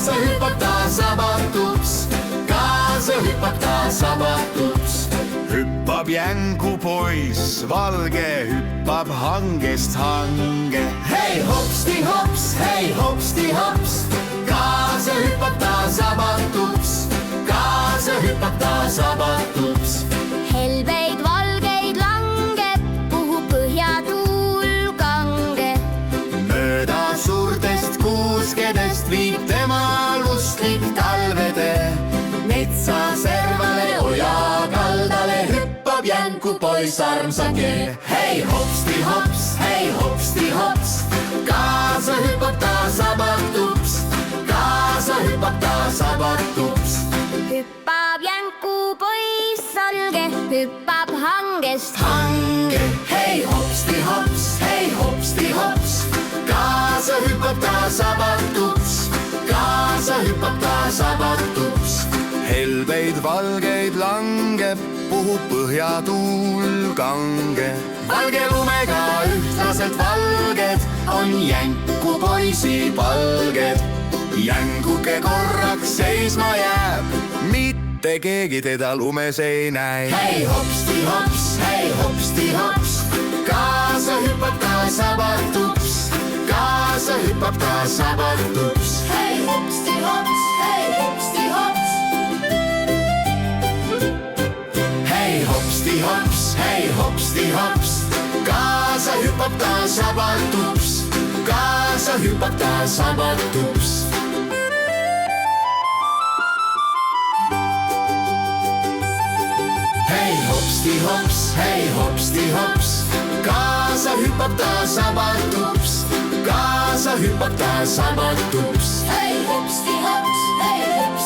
kaasa hüppab ta sabatuks, kaasa hüppab ta sabatuks. hüppab jängupoiss valge, hüppab hangest hange. hei hopsti hops, hei hopsti hops, kaasa hüppab ta sabatuks, kaasa hüppab ta sabatuks. helbeid valgeid langeb, puhub põhjatuul kange. mööda suurtest kuuskedest viib tema lustlik talvetee. metsa servale, oja kaldale hüppab jänkupoiss armsake. hei hopsti hops, hei hopsti hops, kaasa hüppab ta sabatuks, kaasa hüppab ta sabatuks. hüppab jänku poiss salge, hüppab hangest hange. hei hopsti hops, hei hopsti hops, kaasa hüppab ta sabatuks, kaasa hüppab ta sabatuks. helbeid valgeid langeb, puhub põhjatuul kange. valge lumega ühtlaselt valged on jänkupoisi palged. jänkuke korraks seisma jääb, mitte keegi teda lumes ei näe. hei hopsti hops, hei hopsti hops, kaasa hüppab ta sabatuks, kaasa hüppab ta sabatuks. hei hopsti hops, hei hopsti hops. hei hopsti hops, hei hopsti hops, kaasa hüppab ta sabatuks, kaasa hüppab ta sabatuks. hei hopsti hops, hei hopsti hops, kaasa hüppab ta sabatuks, kaasa hüppab ta sabatuks. hei hopsti hops, hei hopsti